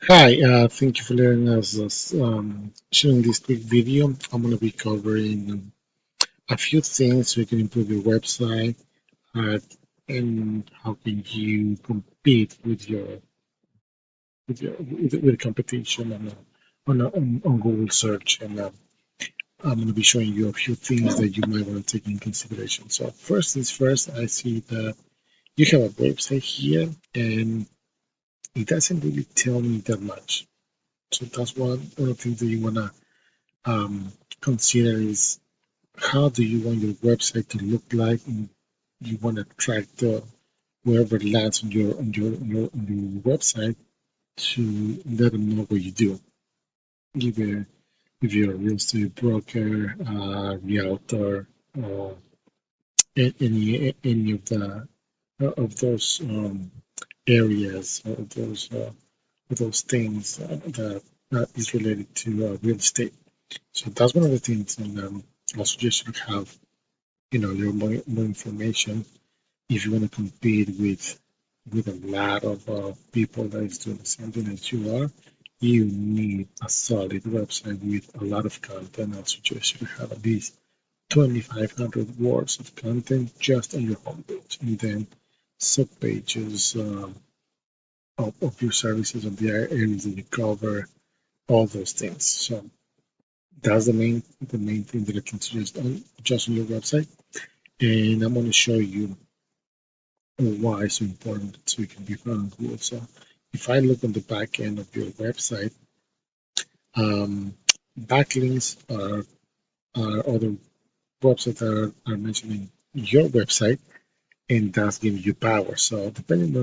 Hi, thank you for letting us sharing this quick video. I'm going to be covering a few things so you can improve your website uh, and how can you compete with competition on Google search. And I'm going to be showing you a few things that you might want to take in consideration. So first things first, I see that you have a website here and it doesn't really tell me that much. So that's one of the things that you want to consider is how do you want your website to look like, and you want to track the whoever lands on your website to let them know what you do. Either if you're a real estate broker, realtor, or any of those areas or those things that is related to real estate. So that's one of the things, and I suggest you have your more information if you want to compete with a lot of people that is doing the same thing as you are. You need a solid website with a lot of content. I suggest you have at least 2,500 words of content just on your homepage, and then sub pages of your services of the areas that you cover, all those things. So that's the main thing that I can suggest on just on your website. And I'm going to show you why it's so important so you can be found on Google. So if I look on the back end of your website, um, backlinks are other websites that are mentioning your website, and that's giving you power. So depending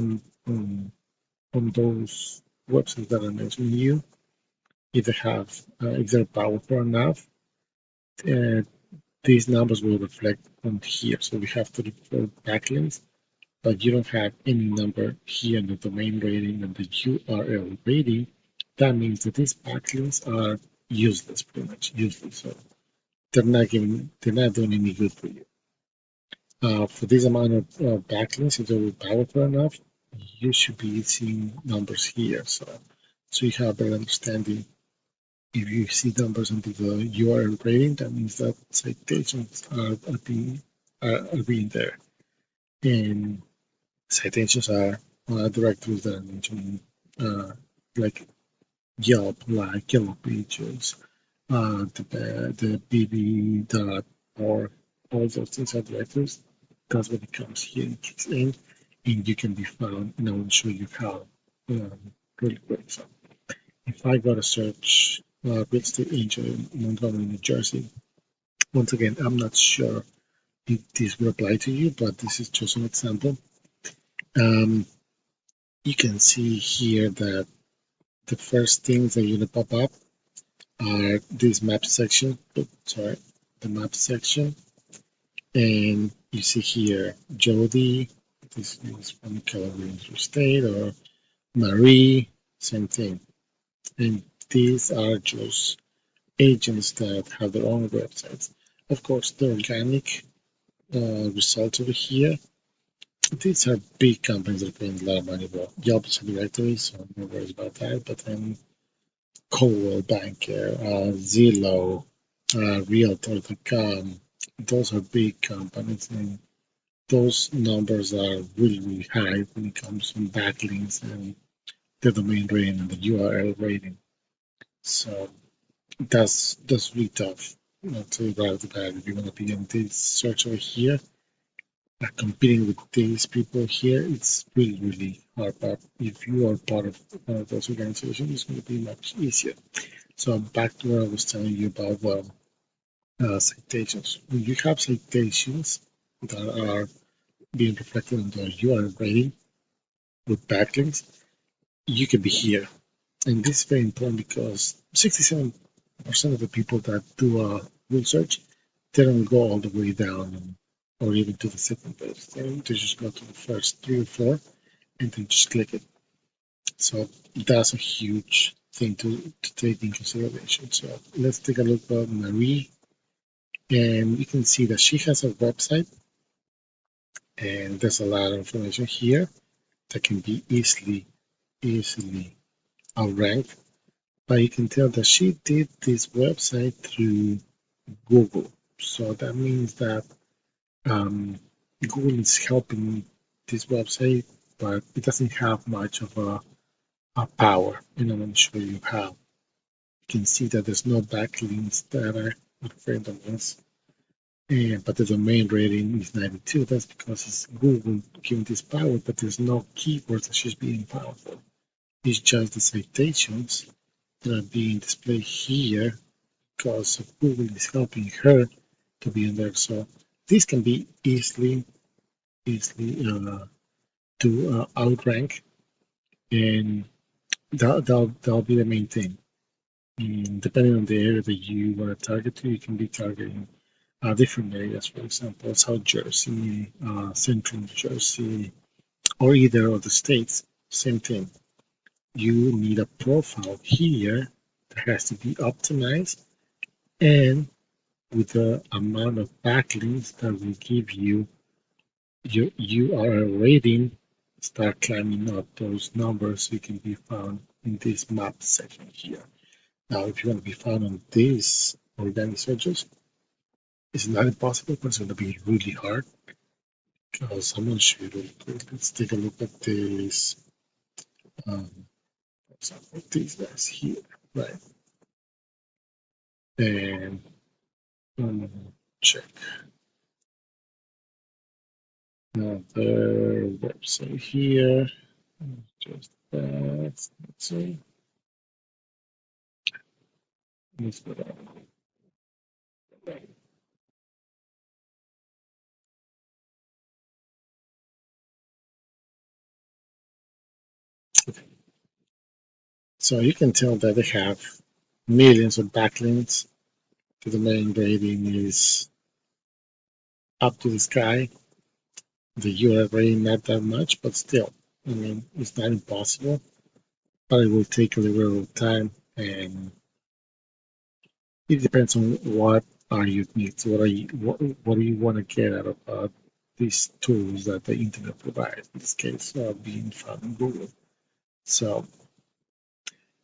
on those websites that are mentioning you, if they're powerful enough, uh, these numbers will reflect on here. So we have to look for backlinks, but you don't have any number here in the domain rating and the URL rating. That means that these backlinks are useless, pretty much useless. So they're not doing any good for you. For this amount of backlinks, if they're powerful enough, you should be seeing numbers here. So you have a better understanding. If you see numbers under the URL rating, that means that citations are being there. And citations are directories that are mentioned, like Yelp, like Yellow Pages, the BB.org, all those things are directories. That's when it comes here and kicks in, and you can be found. And I will show you how really quick. So if I go to search real estate agent in Montgomery, New Jersey, once again, I'm not sure if this will apply to you, but this is just an example. Um, you can see here that the first things that are going to pop up are this map section. Sorry, the map section. And you see here Jody, this is from California State, or Marie, same thing. And these are just agents that have their own websites. Of course, the organic results over here. These are big companies that are paying a lot of money. Well, Yelp is a directory, so no worries about that. But then Coldwell Banker, Zillow, Realtor.com, those are big companies, and those numbers are really, really high when it comes to backlinks and the domain rating and the URL rating. So that's really tough. To right off the bat, if you want to be in this search over here, competing with these people here, it's really, really hard. But if you are part of one of those organizations, it's going to be much easier. So back to what I was telling you about citations. When you have citations that are being reflected in the URL rating with backlinks, you can be here. And this is very important because 67% of the people that do a Google search, they don't go all the way down or even to the second page. They just go to the first three or four and then just click it. So that's a huge thing to take in consideration. So let's take a look at Marie, and you can see that she has a website, and there's a lot of information here that can be easily outrank, but you can tell that she did this website through Google. So that means that um, Google is helping this website, but it doesn't have much of a power. And I'm going to show you how. You can see that there's no backlinks that are random links. And, but the domain rating is 92. That's because it's Google giving this power, but there's no keywords that she's being found for. It's just the citations that are being displayed here because of Google is helping her to be in there. So this can be easily to outrank, and that'll be the main thing. Depending on the area that you want to target to, you can be targeting different areas. For example, South Jersey, Central New Jersey, or either of the states. Same thing. You need a profile here that has to be optimized and with the amount of backlinks that will give you your URL rating start climbing up those numbers so you can be found in this map section here. Now, if you want to be found on these organic searches, it's not impossible, but it's going to be really hard because I'm going to show you really quick. Let's take a look at this. For example, these guys here, right? And check their website here. Just that. Let's see. Let's go down. So you can tell that they have millions of backlinks. The domain rating is up to the sky. The URL rating not that much, but still, I mean, it's not impossible. But it will take a little bit of time, and it depends on what are your needs. What do you want to get out of these tools that the internet provides? In this case, being found in Google. So,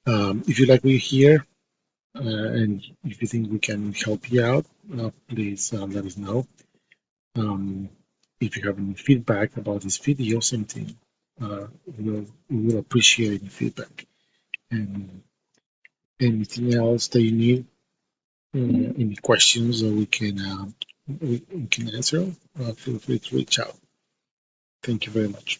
if you like what you hear, and if you think we can help you out, please let us know. Um, if you have any feedback about this video, same thing. We will appreciate any feedback. And anything else that you need, any questions that we can answer, feel free to reach out. Thank you very much.